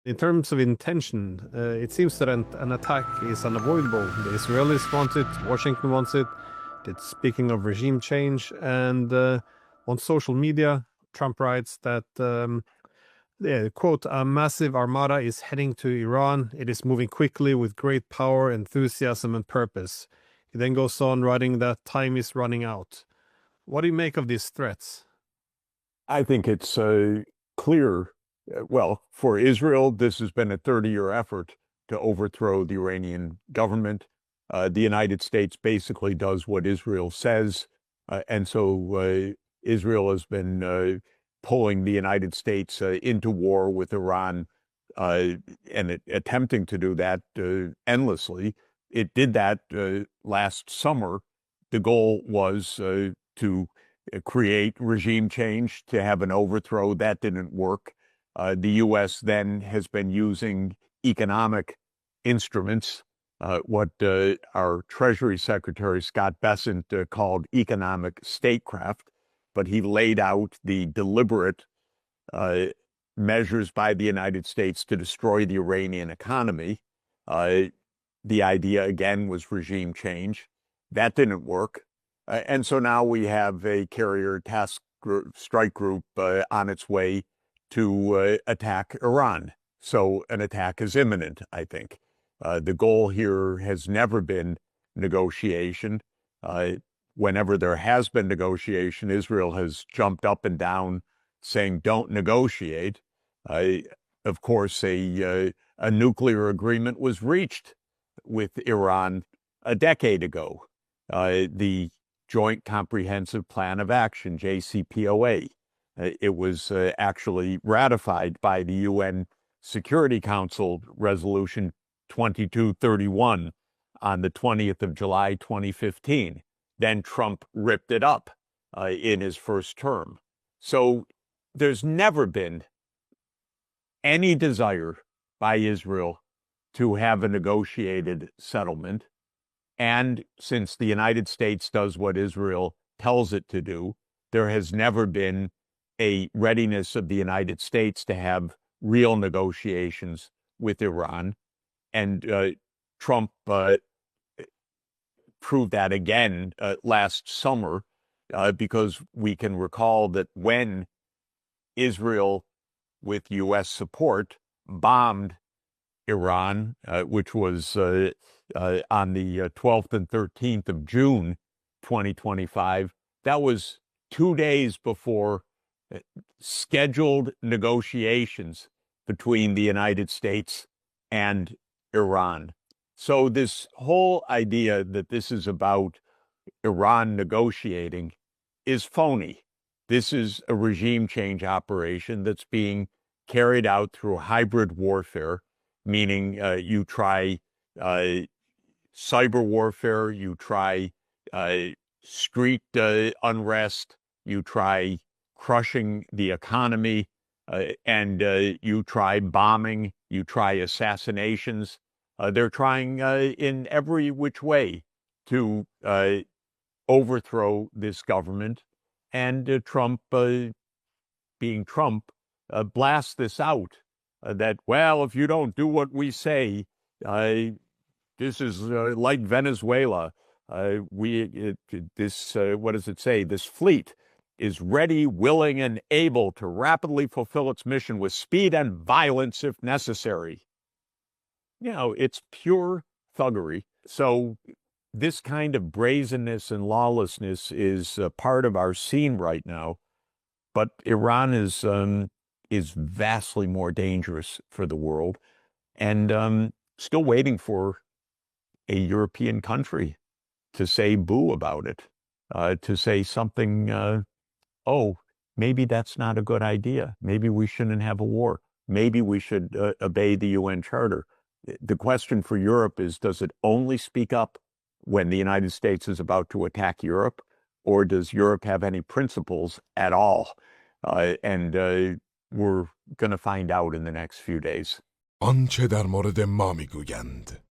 In terms of intention, it seems that an attack is unavoidable. The Israelis want it, Washington wants it. It's speaking of regime change, and on social media, Trump writes that, quote, a massive armada is heading to Iran. It is moving quickly with great power, enthusiasm, and purpose. He then goes on writing that time is running out. What do you make of these threats? I think it's clear. Well, for Israel, this has been a 30-year effort to overthrow the Iranian government. The United States basically does what Israel says. And so Israel has been pulling the United States into war with Iran and attempting to do that endlessly. It did that last summer. The goal was to create regime change, to have an overthrow. That didn't work. The U.S. then has been using economic instruments, what our Treasury Secretary Scott Bessent called economic statecraft, but he laid out the deliberate measures by the United States to destroy the Iranian economy. The idea, again, was regime change. That didn't work. And so now we have a carrier task strike group on its way to attack Iran. So an attack is imminent, I think. The goal here has never been negotiation. Whenever there has been negotiation, Israel has jumped up and down saying, don't negotiate. Of course, a nuclear agreement was reached with Iran a decade ago. The Joint Comprehensive Plan of Action, JCPOA. It was actually ratified by the UN Security Council Resolution 2231 on the 20th of July, 2015. Then Trump ripped it up in his first term. So there's never been any desire by Israel to have a negotiated settlement. And since the United States does what Israel tells it to do, there has never been a readiness of the United States to have real negotiations with Iran. And Trump proved that again last summer, because we can recall that when Israel, with U.S. support, bombed Iran, which was on the 12th and 13th of June, 2025, that was 2 days before scheduled negotiations between the United States and Iran. So this whole idea that this is about Iran negotiating is phony. This is a regime change operation that's being carried out through hybrid warfare, meaning you try cyber warfare, you try street unrest, you try crushing the economy, and you try bombing, you try assassinations. They're trying in every which way to overthrow this government. And Trump, being Trump, blasts this out, that, well, if you don't do what we say, this is like Venezuela. What does it say? This fleet is ready, willing, and able to rapidly fulfill its mission with speed and violence if necessary. You know, it's pure thuggery. So this kind of brazenness and lawlessness is part of our scene right now. But Iran is vastly more dangerous for the world, and still waiting for a European country to say boo about it, to say something, oh, maybe that's not a good idea. Maybe we shouldn't have a war. Maybe we should obey the UN Charter. The question for Europe is, does it only speak up when the United States is about to attack Europe, or does Europe have any principles at all? And we're going to find out in the next few days. آنچه در مورد ما میگویند